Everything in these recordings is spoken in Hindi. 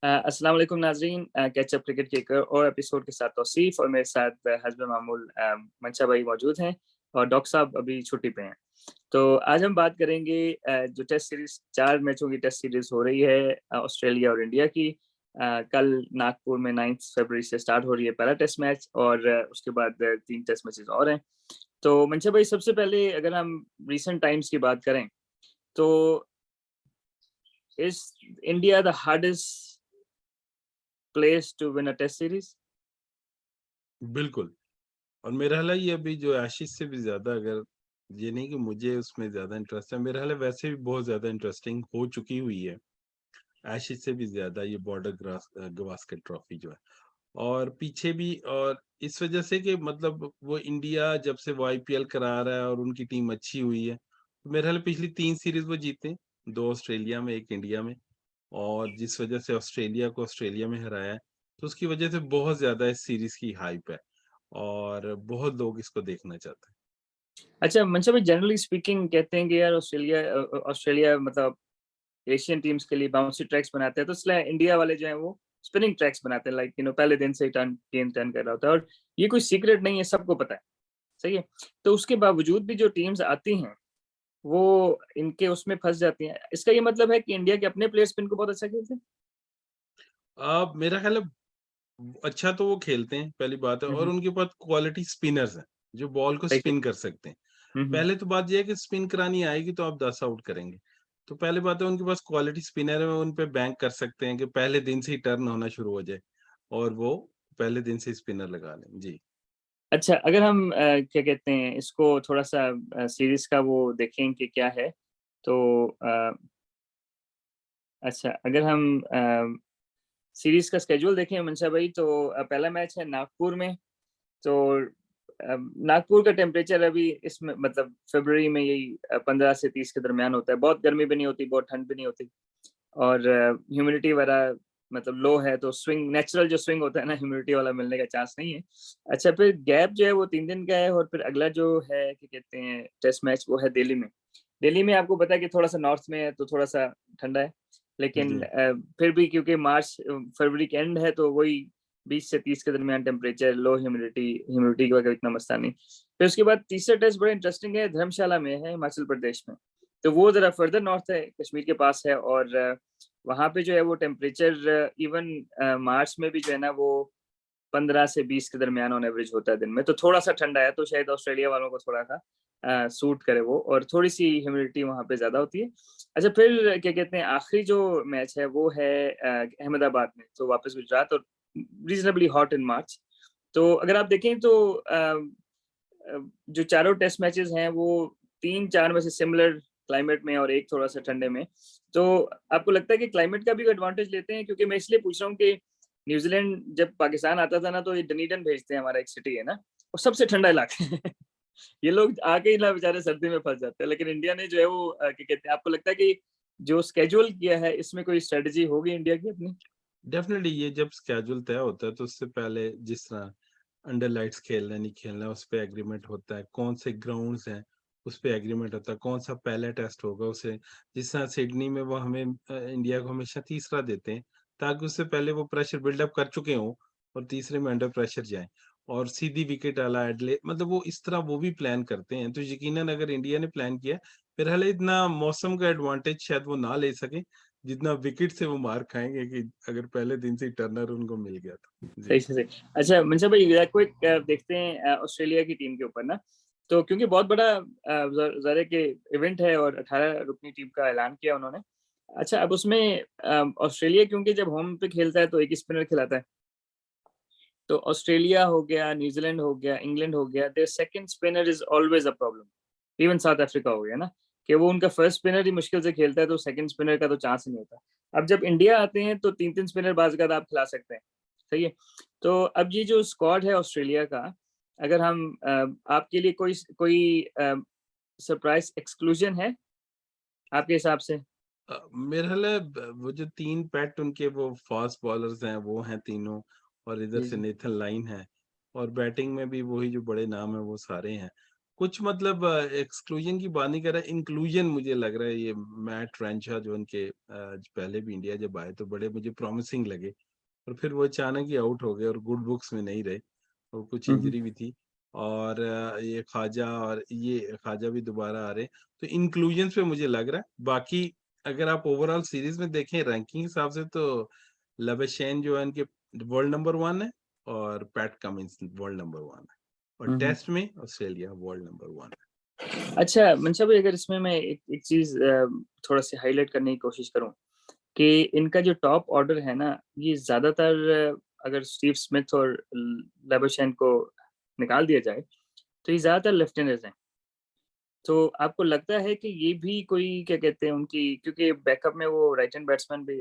अस्सलाम वालेकुम नाज़रीन, कैचअप क्रिकेट के एक और एपिसोड के साथ तौसीफ और मेरे साथ हस्ब मामूल मंशा भाई मौजूद हैं और डॉक्टर साहब अभी छुट्टी पे हैं। तो आज हम बात करेंगे जो टेस्ट सीरीज़ 4 मैचों की टेस्ट सीरीज़ हो रही है ऑस्ट्रेलिया और इंडिया की। कल नागपुर में 9 फरवरी से स्टार्ट हो रही है पहला टेस्ट मैच और उसके बाद 3 टेस्ट मैचेस और हैं। तो मंशा भाई सबसे पहले अगर हम रीसेंट टाइम्स की बात करें तो is India the hardest place to win a test series? बिल्कुल। और मेरा ख़्याल है ये अभी जो एशेज़ से भी ज़्यादा, अगर ये नहीं कि मुझे उसमें ज़्यादा इंटरेस्ट है, मेरा ख़्याल है वैसे भी बहुत ज़्यादा इंटरेस्टिंग हो चुकी हुई है। एशेज़ से भी ज़्यादा ये गावस्कर ट्रॉफ़ी जो है। और पीछे भी, और इस वज़ह से कि मतलब वो इंडिया जब से वो आईपीएल करा रहा है और उनकी टीम अच्छी हुई है, तो मेरा ख़्याल है पिछली 3 सीरीज़ वो जीते, 2 ऑस्ट्रेलिया में, 1 इंडिया में। और जिस वज़ह से ऑस्ट्रेलिया को ऑस्ट्रेलिया में हराया है, तो उसकी वज़ह से बहुत ज़्यादा इस सीरीज़ की हाइप है और बहुत लोग इसको देखना चाहते हैं। अच्छा मंशा भाई जनरली स्पीकिंग कहते हैं कि यार ऑस्ट्रेलिया मतलब एशियन टीम्स के लिए बाउंसी ट्रैक्स बनाते हैं तो इसलिए इंडिया वाले जो हैं वो स्पिनिंग ट्रैक्स बनाते हैं लाइक पहले दिन से ही टर्न गेम टर्न कर रहा होता है और ये कोई सीक्रेट नहीं है, सबको पता है। सही है। तो उसके बावजूद भी जो टीम्स आती हैं वो इनके उसमें फंस जाती हैं। इसका ये मतलब है कि इंडिया के अपने प्लेयर स्पिन को बहुत अच्छा खेलते हैं? मेरा ख़्याल है अच्छा तो वो खेलते हैं, पहली बात है, और हम्म। उनके पास क्वालिटी स्पिनर्स हैं, जो बॉल को सही है। स्पिन कर सकते हैं। हम्म। पहले तो बात ये है कि स्पिन करानी आएगी तो आप 10 आउट करेंगे। तो पहली बात है उनके पास क्वालिटी स्पिनर है, वो उन पे बैंक कर सकते हैं कि पहले दिन से ही टर्न होना शुरू हो जाए और वो पहले दिन से ही स्पिनर लगा लें। जी। अच्छा, अगर हम क्या कहते हैं इसको थोड़ा-सा सीरीज़ का वो देखें कि क्या है, तो अच्छा अगर हम सीरीज़ का शेड्यूल देखें मंशा भाई तो पहला मैच है नागपुर में, तो नागपुर का टेम्परेचर अभी इसमें मतलब फ़रवरी में यही 15 से 30 के दरमियान होता है। बहुत गर्मी भी नहीं होती, बहुत ठंड भी नहीं होती और ह्यूमिडिटी वगैरह मतलब लो है, तो स्विंग नेचुरल जो स्विंग होता है ना, ह्यूमिडिटी वाला मिलने का चांस नहीं है। अच्छा, फिर गैप जो है वो 3 दिन का है और फिर अगला जो है क्या कहते हैं टेस्ट मैच वो है दिल्ली में। दिल्ली में आपको पता है कि थोड़ा-सा नॉर्थ में है तो थोड़ा-सा ठंडा है। लेकिन जी। फिर भी क्योंकि मार्च फरवरी के एंड है तो वही 20 से 30 के दरमियान टेम्परेचर, लो ह्यूमिडिटी की वजह इतना मसला नहीं। फिर उसके बाद तीसरा टेस्ट बड़ा इंटरेस्टिंग है, धर्मशाला में है हिमाचल प्रदेश में। तो वो ज़रा फर्दर नॉर्थ है, कश्मीर के पास है और वहाँ पे जो है वो टेम्परेचर इवन मार्च में भी जो है ना वो 15 से 20 के दरमियान ऑन एवरेज होता है दिन में, तो थोड़ा-सा ठंडा है, तो शायद ऑस्ट्रेलिया वालों को थोड़ा-सा सूट करे वो और थोड़ी-सी ह्यूमिडिटी वहाँ पे ज़्यादा होती है। अच्छा फिर क्या कहते हैं आखिरी जो मैच है वो है अहमदाबाद में, तो वापस गुजरात और रीज़नेबली हॉट इन मार्च। तो अगर आप देखें तो जो चारों टेस्ट मैचेज़ हैं वो 3-4 में से सिमिलर क्लाइमेट में और एक थोड़ा-सा ठंडे में। तो आपको लगता है कि क्लाइमेट का भी एडवांटेज लेते हैं? क्योंकि मैं इसलिए पूछ रहा हूँ कि न्यूज़ीलैंड जब पाकिस्तान आता था ना तो ये डनीडन भेजते हैं, हमारा एक सिटी है ना, वो सबसे ठंडा इलाका है। ये लोग आके ही ना बेचारे सर्दी में फँस जाते हैं। लेकिन इंडिया ने जो है वो क्या कहते हैं आपको लगता है कि जो शेड्यूल किया है इसमें कोई स्ट्रैटेजी होगी इंडिया की अपनी? डेफ़िनेटली ये जब स्केड्यूल तय होता है तो उससे पहले जिस तरह अंडर लाइट्स खेलना है, नहीं खेलना है, उस पे एग्रीमेंट होता है। कौन से ग्राउंड्स हैं, उस पे एग्रीमेंट होता है। कौन सा पहला टेस्ट होगा उसे, जिस तरह सिडनी में वो हमें इंडिया को हमेशा तीसरा देते हैं, ताकि उससे पहले वो प्रेशर बिल्डअप कर चुके हों और तीसरे में अंडर प्रेशर जाएँ। और सीधी विकेट वाला एडले मतलब वो इस तरह वो भी प्लान करते हैं। तो यकीनन अगर इंडिया ने प्लान किया, फिर हालाँ इतना मौसम का एडवांटेज शायद वो ना ले सकें, जितना विकेट से वो मार खाएँगे कि अगर पहले दिन से ही टर्नर उनको मिल गया तो। जी। सही से सही। अच्छा मनसा भाई क्विक देखते हैं ऑस्ट्रेलिया की टीम के ऊपर ना, तो क्योंकि बहुत बड़ा ज़रा कि इवेंट है और 18 रुकनी टीम का ऐलान किया उन्होंने। अच्छा अब उसमें ऑस्ट्रेलिया क्योंकि जब होम पे खेलता है तो एक ही स्पिनर खिलाता है। तो ऑस्ट्रेलिया हो गया, न्यूज़ीलैंड हो गया, इंग्लैंड हो गया, their second spinner is always a problem. Even South Africa हो गया ना, कि वो उनका फर्स्ट स्पिनर ही मुश्किल से खेलता है तो सेकंड स्पिनर का तो चांस ही नहीं होता। अब जब इंडिया आते हैं तो 3-3 स्पिनर बाज़-अक़्क़त आप खिला सकते हैं। सही है? तो अब ये जो स्क्वाड है ऑस्ट्रेलिया का, अगर हम आपके लिए कोई सरप्राइज़ एक्सक्लूजन है आपके हिसाब से? मेरा ख़्याल है वो जो 3 पेट उनके वो फ़ास्ट बॉलर्स हैं, वो हैं तीनों, और इधर जी, से जी। नेथन लाइन है, और बैटिंग में भी वही जो बड़े नाम हैं वो सारे हैं। कुछ मतलब एक्सक्लूजन की बात नहीं कर रहा, इंक्लूजन मुझे लग रहा है। ये मैट रेंशा जो उनके पहले भी इंडिया जब आए तो बड़े मुझे प्रॉमिसिंग लगे, और फिर वो अचानक ही आउट हो गए और गुड बुक्स में नहीं रहे, और कुछ हम्म, इंजरी भी थी। और ये ख्वाजा और ये ख्वाजा भी दोबारा आ रहे, तो इंक्लूजन पे मुझे लग रहा है। बाकी अगर आप ओवरऑल सीरीज में देखें रैंकिंग हिसाब से, तो लबेशेन जो है इनके वर्ल्ड नंबर 1 है, और पैट कमिंस वर्ल्ड नंबर 1 है, और हम्म। टेस्ट में ऑस्ट्रेलिया वर्ल्ड नंबर 1 अच्छा मंशा भाई, अगर इसमें मैं एक चीज थोड़ा सी हाईलाइट करने की कोशिश करूं कि इनका जो टॉप ऑर्डर है ना, ये ज्यादातर अगर स्टीव स्मिथ और लेबरशैन को निकाल दिया जाए तो ये ज्यादातर लेफ्ट हैंडर्स हैं। तो आपको लगता है कि ये भी कोई क्या कहते हैं उनकी, क्योंकि बैकअप में वो राइट हैंड बैट्समैन भी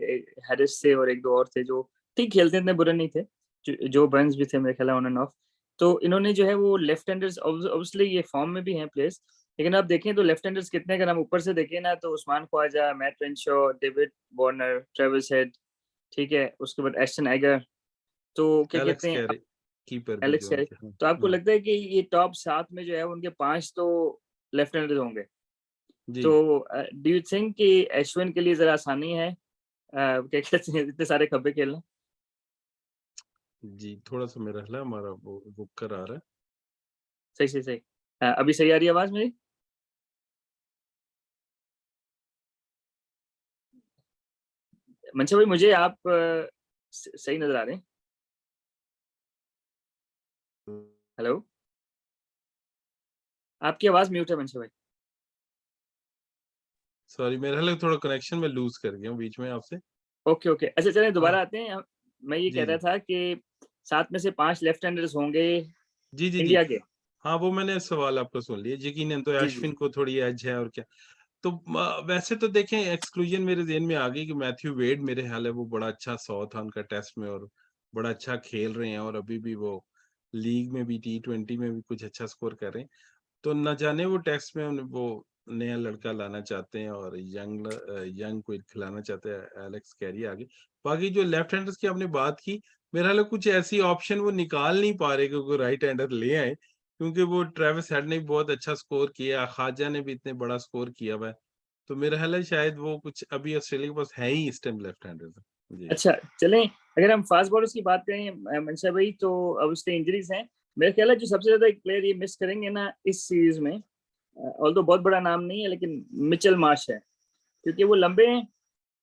हैरिस थे और एक दो और थे जो ठीक खेलते, इतने बुरे नहीं थे, जो बर्न्स भी थे मेरे ख्याल ऑन एंड ऑफ। तो इन्होंने जो है वो लेफ्ट हैंडर्स, ऑब्वियसली ये फॉर्म में भी हैं प्लेयर्स, लेकिन आप देखें तो लेफ्ट हैंडर्स कितने, अगर हम ऊपर से देखें ना तो Usman Khawaja, Matt Renshaw, David Warner, Travis Head, ठीक है, उसके बाद एस्टन एगर, तो क्या एलेक्स कहते हैं कैरी कीपर भी एलेक्स जो कैरी। उनके हैं। तो आपको लगता है कि ये टॉप 7 में जो है उनके 5 तो लेफ्ट हैंडर्स होंगे? जी तो डू यू थिंक कि अश्विन के लिए जरा आसानी है क्या कहते हैं इतने सारे खब्बे खेलना? जी, थोड़ा सा मेरा ख्याल है हमारा वो बुक कर आ रहा है। सही सही सही। अभी सही आ रही है आवाज मेरी? मंशा भाई मुझे आप सही नजर आ रहे हैं। हेलो, आपकी आवाज म्यूट है मंशा भाई। सॉरी, मेरा ख्याल है थोड़ा कनेक्शन में लूज कर गया हूँ बीच में आपसे। ओके ओके, अच्छा चलें हाँ दोबारा आते हैं। मैं ये कह जी रहा जी था कि 7 में से 5 लेफ्ट हैंडर्स होंगे जी जी जी। इंडिया के। हाँ, वो मैंने सवाल आपका सुन लिया। यकीनन तो जी जी। अश्विन को थोड़ी एज है और क्या। तो वैसे तो देखें, एक्सक्लूजन मेरे ज़हन में आ गई कि मैथ्यू वेड मेरे ख्याल है वो बड़ा अच्छा 100 था उनका टेस्ट में, और बड़ा अच्छा खेल रहे हैं, और अभी भी वो लीग में भी T20 में भी कुछ अच्छा स्कोर कर रहे हैं। तो न जाने वो टेस्ट में वो नया लड़का लाना चाहते हैं और यंग को खिलाना चाहते हैं, एलेक्स कैरी आगे। बाकी जो लेफ्ट हैंडर्स की आपने बात की, मेरा ख्याल है कुछ ऐसी ऑप्शन वो निकाल नहीं पा रहे क्योंकि राइट हैंडर ले आए, क्योंकि वो ट्रेविस हेड ने भी बहुत अच्छा स्कोर किया, ख्वाजा ने भी इतने बड़ा स्कोर किया हुआ है। तो मेरा ख्याल है शायद वो कुछ अभी ऑस्ट्रेलिया के पास है ही इस टाइम लेफ्ट हैंडर जी अच्छा चलें, अगर हम फास्ट बॉलर्स की बात करें मंशा भाई, तो अब उसके इंजरीज हैं। मेरे ख्याल है जो सबसे ज्यादा एक प्लेयर ये मिस करेंगे ना इस सीरीज में, ऑल्दो बहुत बड़ा नाम नहीं है लेकिन मिचेल मार्श है, क्योंकि वो लंबे हैं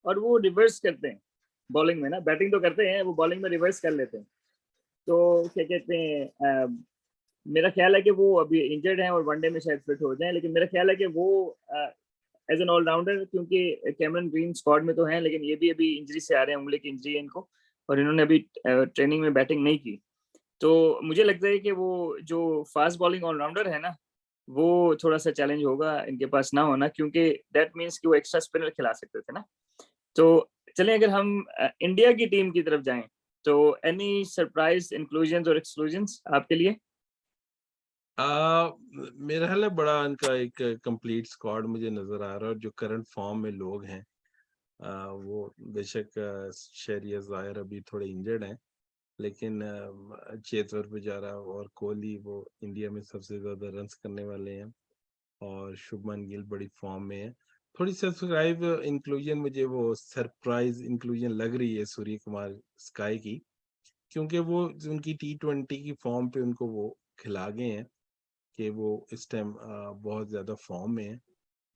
और वो रिवर्स करते हैं बॉलिंग में ना, बैटिंग तो करते हैं, वो बॉलिंग में रिवर्स कर लेते हैं। तो क्या कहते हैं मेरा ख्याल है कि वो अभी इंजर्ड हैं और वनडे में शायद फिट हो जाएं, लेकिन मेरा ख्याल है कि वो एज एन ऑलराउंडर, क्योंकि कैमरन ग्रीन स्क्वाड में तो हैं लेकिन ये भी अभी इंजरी से आ रहे हैं, उंगली की इंजरी है इनको, और इन्होंने अभी ट्रेनिंग में बैटिंग नहीं की। तो मुझे लगता है कि वो जो फास्ट बॉलिंग ऑलराउंडर है ना, वो थोड़ा सा चैलेंज होगा इनके पास ना होना, क्योंकि दैट मीन्स कि वो एक्स्ट्रा स्पिनर खिला सकते थे ना। तो चलें, अगर हम इंडिया की टीम की तरफ जाएं तो एनी सरप्राइज इंक्लूजन और एक्सक्लूजन आपके लिए? मेरा ख्याल है बड़ा इनका एक कंप्लीट स्क्वाड मुझे नजर आ रहा है, और जो करंट फॉर्म में लोग हैं वो बेशक शेरियर जायर अभी थोड़े इंजर्ड हैं, लेकिन चेतेश्वर पुजारा और कोहली वो इंडिया में सबसे ज्यादा रन्स करने वाले हैं, और शुभमन गिल बड़ी फॉर्म में है। थोड़ी सब्सक्राइब इंक्लूजन मुझे वो सरप्राइज इंक्लूजन लग रही है सूर्य कुमार स्काई की, क्योंकि वो उनकी T20 की फॉर्म पे उनको वो खिला गए हैं कि वो इस टाइम बहुत ज्यादा फॉर्म में है।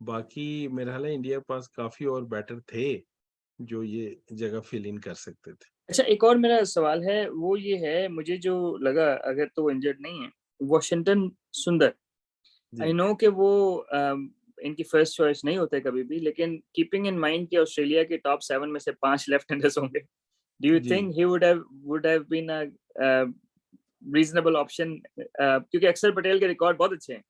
बाकी मेरा ख्याल है इंडिया के पास काफी और बैटर थे जो ये जगह फिल इन कर सकते थे। अच्छा, एक और मेरा सवाल है, वो ये है, मुझे जो लगा, अगर तो वो इंजर्ड नहीं है, वॉशिंगटन सुंदर, आई जी नो कि वो इनकी फर्स्ट चॉइस नहीं होते कभी भी, लेकिन कीपिंग इन माइंड कि ऑस्ट्रेलिया के टॉप 7 में से 5 लेफ्ट हैंडर्स होंगे, do you ji think he would have been a reasonable option? क्योंकि अक्षर पटेल के रिकॉर्ड बहुत अच्छे हैं,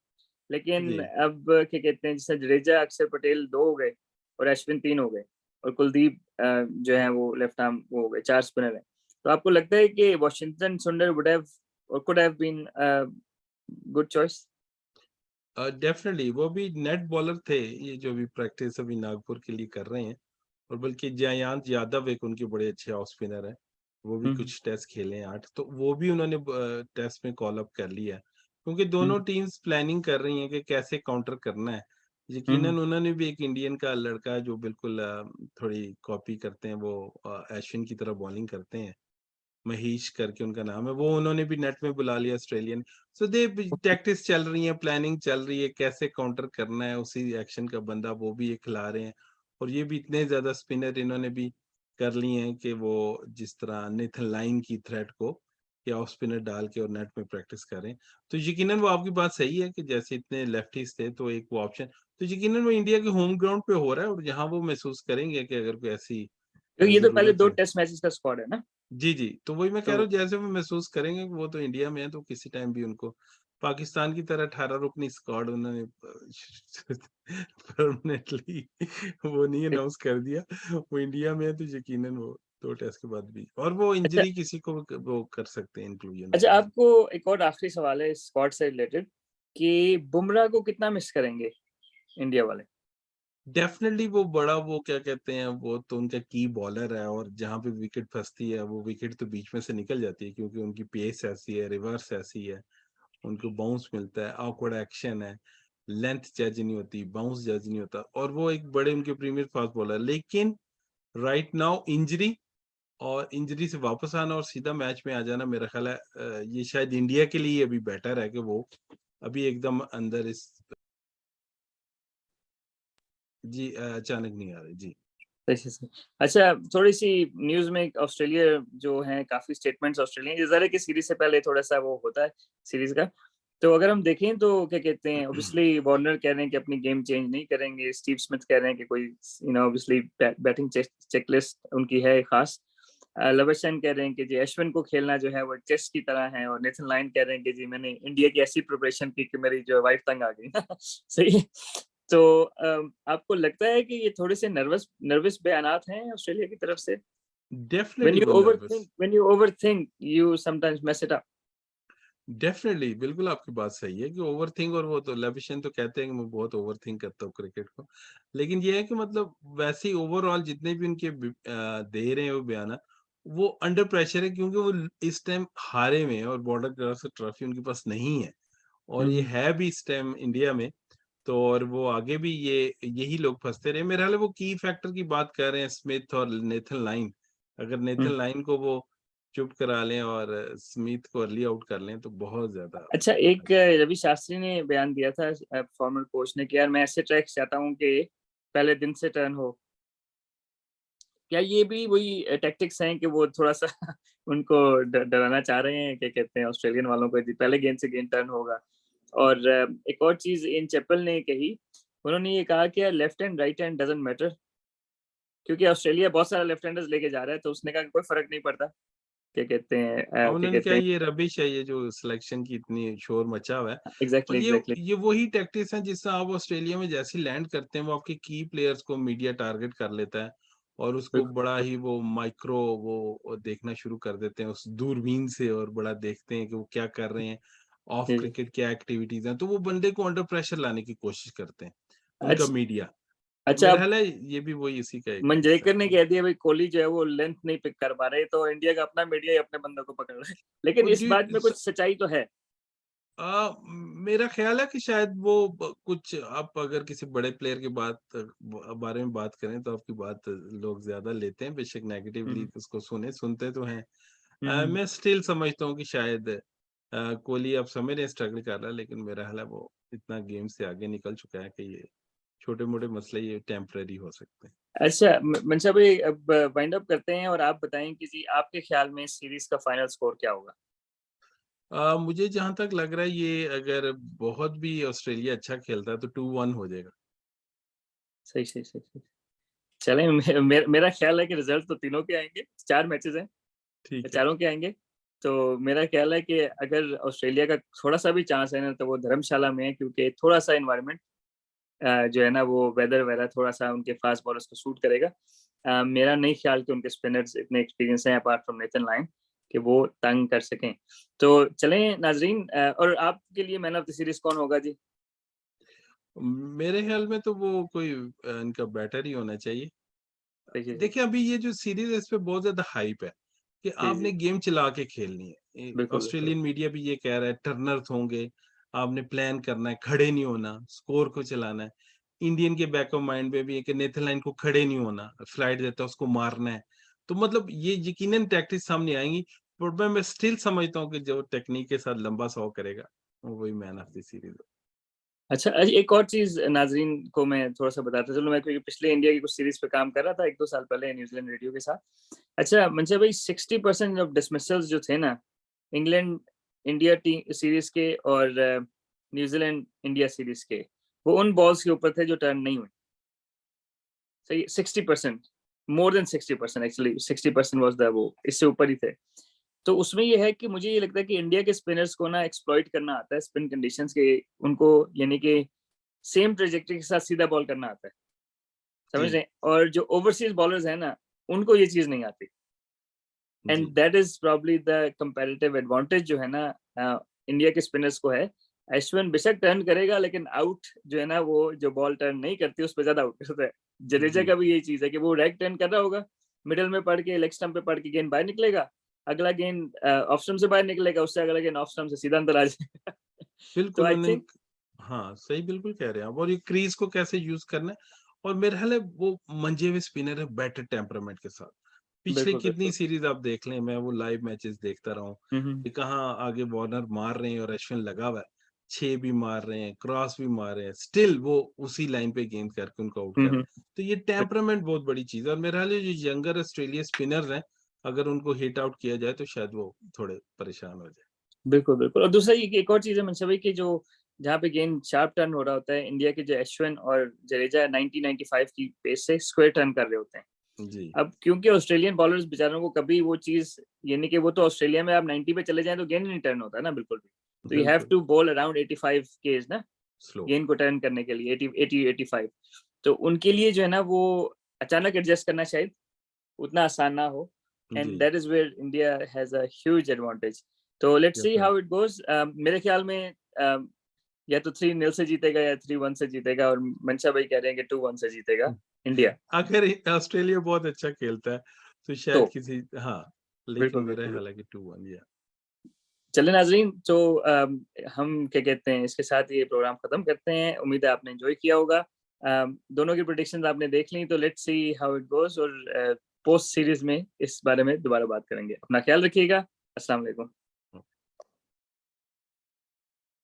लेकिन जी अब क्या कहते हैं, जैसे जडेजा, अक्षर पटेल 2 हो गए और अश्विन 3 हो गए, और कुलदीप जो है वो लेफ्ट आर्म वो हो गए, 4 स्पिनर हैं। तो आपको लगता है कि वॉशिंगटन सुंदर वुड हैव और could have been good choice? Definitely वो भी नेट बॉलर थे, ये जो भी प्रैक्टिस अभी नागपुर के लिए कर रहे हैं। और बल्कि जयंत यादव एक उनके बड़े अच्छे ऑफ स्पिनर है, वो भी हम्म कुछ टेस्ट खेले हैं 8, तो वो भी उन्होंने टेस्ट में कॉल अप कर लिया है। क्योंकि दोनों टीम्स प्लानिंग कर रही हैं कि कैसे काउंटर करना है। यकीनन उन्होंने भी एक इंडियन का लड़का है जो बिल्कुल थोड़ी कॉपी करते हैं, वो अश्विन की तरह बॉलिंग करते हैं। महीश करके उनका नाम है, वो उन्होंने भी नेट में बुला लिया ऑस्ट्रेलियन। सो दे टैक्टिक्स चल रही है, प्लानिंग चल रही है, कैसे काउंटर करना है, उसी एक्शन का बंदा वो भी ये खिला रहे हैं। और ये भी इतने ज्यादा स्पिनर इन्होंने भी कर लिए हैं कि वो जिस तरह नेथन लाइन की थ्रेट को या ऑफ स्पिनर डाल के और नेट में प्रैक्टिस करें। तो यकीनन वो आपकी बात सही है कि जैसे इतने लेफ्टीज थे तो एक वो ऑप्शन, तो यकीनन वो इंडिया के होम ग्राउंड पे हो रहा है और जहां वो महसूस करेंगे कि अगर कोई ऐसी क्योंकि ये तो पहले जरूरत 2 है। टेस्ट मैचेस का स्क्वाड है ना? जी, जी। तो वही मैं कह तो रहा हूँ, जैसे वो महसूस करेंगे कि वो तो इंडिया में है तो किसी टाइम भी उनको पाकिस्तान की तरह 18 रुकनी स्क्वाड उन्होंने परमानेंटली वो नहीं एक अनाउंस कर दिया। वो इंडिया में है तो यकीनन वो 2 टेस्ट के बाद भी, और वो अच्छा इंजरी किसी को वो कर सकते हैं इंक्लूजन अच्छा वगैरह। आपको एक और आखिरी सवाल है इस स्क्वाड से रिलेटेड कि बुमराह को कितना मिस करेंगे इंडिया वाले? डेफिनेटली वो बड़ा, वो क्या कहते हैं, वो तो उनका की बॉलर है और जहाँ पे विकेट फँसती है वो विकेट तो बीच में से निकल जाती है क्योंकि उनकी पेस ऐसी है, रिवर्स ऐसी है। उनको बाउंस मिलता है, ऑकवर्ड एक्शन है, लेंथ जज नहीं होती, बाउंस जज नहीं होता, और वो एक बड़े उनके प्रीमियर फास्ट बॉलर। लेकिन राइट नाउ इंजरी, और इंजरी से वापस आना और सीधा मैच में आ जाना, मेरा ख्याल है ये शायद इंडिया के लिए अभी बेटर है कि वो अभी एकदम अंदर इस जी अचानक नहीं आ रहे जी। सही सही। अच्छा थोड़ी-सी न्यूज़ में ऑस्ट्रेलिया जो है काफ़ी स्टेटमेंट्स ऑस्ट्रेलिया ये ज़रा कि सीरीज़ से पहले थोड़ा-सा वो होता है सीरीज़ का। तो अगर हम देखें तो क्या कहते हैं ऑब्वियसली वार्नर कह रहे हैं कि अपनी गेम चेंज नहीं करेंगे, स्टीव स्मिथ कह रहे हैं कि कोई ऑब्वियसली बैटिंग चेकलिस्ट उनकी है खास। लवेशन कह रहे हैं कि जी अश्विन को खेलना जो है वो चेस की तरह है और नेथन लायन कह रहे हैं कि जी मैंने इंडिया की ऐसी प्रिपरेशन की कि मेरी जो वाइफ तंग आ गई। सही। तो आपको लगता है कि ये थोड़े से नर्वस नर्वस बयानात हैं ऑस्ट्रेलिया की तरफ से? डेफिनेटली वो nervous, When you overthink, you sometimes mess it up. Definitely बिल्कुल आपकी बात सही है कि ओवरथिंक, और वो तो लेविशन तो कहते हैं कि मैं बहुत ओवरथिंक करता हूँ क्रिकेट को। लेकिन ये है कि मतलब वैसे ही ओवरऑल जितने भी उनके दे रहे हैं वो बयान, वो अंडर प्रेशर है क्योंकि वो इस टाइम हारे में हैं और बॉर्डर क्लास ट्रॉफी उनके पास नहीं है, और ये हुँ, है भी इस टाइम इंडिया में। तो और वो आगे भी ये यही लोग फंसते रहे, मेरे ख्याल है वो की फैक्टर की बात कर रहे हैं, स्मिथ और नेथन लाइन। अगर हुँ। नेथन लाइन को वो चुप करा लें और स्मिथ को अर्ली आउट कर लें तो बहुत ज्यादा अच्छा अच्छा एक रवि शास्त्री ने बयान दिया था फॉर्मर कोच ने कि यार मैं ऐसे ट्रैक्स चाहता हूँ कि पहले दिन से टर्न हो। क्या ये भी वही टैक्टिक्स हैं कि वो थोड़ा-सा उनको डराना चाह रहे हैं, क्या कहते हैं ऑस्ट्रेलियन वालों को जी पहले गेंद से गेंद टर्न होगा। और एक और चीज़ इन चैपल ने कही, उन्होंने ये कहा कि यार left hand, right hand doesn't matter क्योंकि ऑस्ट्रेलिया बहुत सारा लेफ्ट हैंडर्स लेके जा रहा है, तो उसने कहा कि कोई फ़र्क नहीं पड़ता। हाँ, क्या उन्होंने कहा कहते हैं ये रबिश है, ये जो सिलेक्शन की इतनी शोर मचा हुआ है। और एग्ज़ैक्टली, एग्ज़ैक्टली। ये वही टैक्टिक्स हैं जिससे आप ऑस्ट्रेलिया में जैसे ही लैंड करते हैं वो आपके की प्लेयर्स को मीडिया टारगेट कर लेता है और उसको बिल्कुल, बड़ा ही वो माइक्रो वो देखना शुरू कर देते हैं उस दूरबीन से, और बड़ा देखते हैं कि वो क्या कर रहे हैं, ऑफ जी, जी। क्रिकेट क्या एक्टिविटीज हैं, तो वो बंदे को अंडर प्रेशर लाने की कोशिश करते हैं उनका अच्छ मीडिया। तो अच्छा मेरा अब ख्याल है ये भी वही इसी का एक हिस्सा मंजरेकर ने है। कह दिया भाई कोहली जो है वो लेंथ नहीं पिक कर पा रहे, तो इंडिया का अपना मीडिया ही अपने बंदों को पकड़ रहा है। लेकिन वो इस जी बात में कुछ सच्चाई तो है। मेरा ख्याल है कि शायद वो कुछ, आप अगर किसी बड़े प्लेयर की बात बारे में बात करें तो आपकी बात लोग ज्यादा लेते हैं, बेशक नेगेटिवली हुँ, उसको सुनते तो हैं। हुँ। मैं स्टिल समझता हूँ कि शायद कोहली अब समझ रहे स्ट्रगल कर रहा है, लेकिन मेरा ख्याल है वो इतना गेम से आगे निकल चुका है कि ये छोटे मोटे मसले ये टेम्पररी हो सकते हैं। अच्छा मनशा भाई अब वाइंड अप करते हैं और आप बताएँ कि जी आपके ख़्याल में इस सीरीज़ का फाइनल स्कोर क्या होगा? मुझे जहां तक लग रहा है ये अगर बहुत भी ऑस्ट्रेलिया अच्छा खेलता है तो 2-1 हो जाएगा। सही, सही, सही, सही। चलें मेरा ख़्याल है कि रिज़ल्ट तो तीनों के आएँगे, 4 मैचेज़ हैं, ठीक है। चारों के आएँगे। तो मेरा ख़्याल है कि अगर ऑस्ट्रेलिया का थोड़ा-सा भी चांस है ना, तो वो धर्मशाला में है क्योंकि थोड़ा-सा एनवायरनमेंट जो है ना वो वेदर वगैरह थोड़ा-सा उनके फास्ट बॉलर्स को सूट करेगा। मेरा नहीं ख्याल कि उनके स्पिनर्स इतने एक्सपीरियंस हैं अपार्ट फ्रॉम नेथन लायन कि वो तंग कर सकें। तो चलें नाज़रीन और आपके लिए मैन ऑफ द सीरीज़ कौन होगा जी? मेरे ख्याल में तो वो कोई इनका बैटर ही होना चाहिए। जी, जी, जी। देखिए अभी ये जो सीरीज है इस पे बहुत ज्यादा हाइप है कि जी, आपने जी। गेम चला के खेलनी है। बिल्कुल, बिल्कुल। ऑस्ट्रेलियन मीडिया भी ये कह रहा है टर्नर्स होंगे, आपने प्लान करना है, खड़े नहीं होना, स्कोर को चलाना है। इंडियन के बैक ऑफ माइंड में भी है कि नेथरलैंड को खड़े नहीं होना, फ्लाइट देता है उसको मारना है। तो मतलब ये यकीनन टैक्टिक्स सामने आएँगी, बट मैं स्टिल समझता हूँ कि जो टेक्निक के साथ लंबा 100 करेगा, वही मैन ऑफ द सीरीज़ अच्छा, एक और चीज़ नाज़रीन को मैं थोड़ा-सा बताता चलूँ, मैं क्योंकि पिछले इंडिया की कुछ सीरीज़ पे काम कर रहा था 1-2 साल पहले न्यूज़ीलैंड रेडियो के साथ। अच्छा, मंशा भाई 60% ऑफ डिसमिसल्स जो थे ना, इंग्लैंड इंडिया टी सीरीज़ के और न्यूज़ीलैंड इंडिया सीरीज़ के, वो उन बॉल्स के ऊपर थे जो टर्न नहीं हुई। सही 60%, more than 60% actually 60% was the वो, इससे ऊपर ही थे। तो उसमें ये है कि मुझे ये लगता है कि इंडिया के स्पिनर्स को ना एक्सप्लॉइट करना आता है स्पिन कंडीशंस के, उनको यानी कि सेम ट्रेजेक्टरी के साथ सीधा बॉल करना आता है, समझ रहे जी, हैं? और जो ओवरसीज बॉलर्स हैं ना, उनको ये चीज़ नहीं आती and ji, that is probably the comparative advantage जो है ना इंडिया के स्पिनर्स को है। अश्विन बेशक टर्न करेगा लेकिन आउट जो है ना वो जो बॉल टर्न नहीं करती उस पे ज़्यादा आउट करता है। जडेजा जी, का भी यही चीज़ है कि वो राइट टर्न कर रहा होगा, मिडल में पड़ के लेग स्टंप पे पड़ के गेंद बाहर निकलेगा, अगला गेंद ऑफ स्टंप से बाहर निकलेगा, उससे अगला गेंद ऑफ स्टंप से सीधा अंदर आ जाएगा। तो बिल्कुल आई उन्हें थिंक हाँ, सही बिल्कुल कह रहे हैं आप और ये क्रीज़ को कैसे यूज़ करना है और मेरा ख़्याल है वो मंझे हुए स्पिनर है बेटर टेम्परामेंट के साथ। पिछले बिल्कुल, कितनी बिल्कुल। सीरीज़ आप देख लें, मैं वो लाइव मैचेज़ देखता रहा हूँ, हुँ, हुँ। कि कहाँ आगे वार्नर मार रहे हैं और अश्विन लगा हुआ है, 6 भी मार रहे हैं, क्रॉस भी मार रहे हैं, स्टिल वो उसी लाइन पे गेंद करके उनको आउट हुँ, कर रहे हुँ। हैं। तो ये टेम्परामेंट बहुत बड़ी चीज़ है और मेरा ख़्याल है जो यंगर ऑस्ट्रेलिया स्पिनर्स हैं, अगर उनको हिट आउट किया जाए तो शायद वो थोड़े परेशान हो जाएँ। बिल्कुल, बिल्कुल और दूसरा ये कि एक और चीज़ है मनसूर भाई कि जो जहाँ पे गेंद शार्प टर्न हो रहा होता है, इंडिया के जो अश्विन और जडेजा 90-95 की पेस से स्क्वायर टर्न कर रहे होते हैं। जी, अब क्योंकि ऑस्ट्रेलियन बॉलर्स बेचारों को कभी वो चीज़ यानी कि वो तो ऑस्ट्रेलिया में आप 90 पे चले जाएँ तो गेंद नहीं टर्न होता है ना बिल्कुल भी। तो यू हैव बिल्कुल, टू बॉल अराउंड 85 केज ना, स्लो। गेंद को टर्न करने के लिए 80-85 तो उनके लिए जो है ना वो अचानक एडजस्ट करना शायद उतना आसान ना हो and ji, that is where India has a huge advantage. तो let's see how definitely. It goes मेरे ख्याल में या तो 3-0 से जीतेगा या 3-1 से जीतेगा और मंशा भाई कह रहे हैं कि 2-1 से जीतेगा इंडिया। अगर ऑस्ट्रेलिया बहुत अच्छा खेलता है, तो तो शायद किसी हाँ, लेकिन बिल्कुल, मेरा बिल्कुल। हालाँकि 2-1 या चलिए नाज़रीन तो हम क्या कहते हैं इसके साथ ये प्रोग्राम खत्म करते हैं। उम्मीद है आपने एन्जॉय किया होगा। दोनों की प्रेडिक्शंस आपने देख ली तो let's see how it goes और पोस्ट सीरीज़ में इस बारे में दोबारा बात करेंगे। अपना ख्याल रखिएगा। अस्सलाम वालेकुम।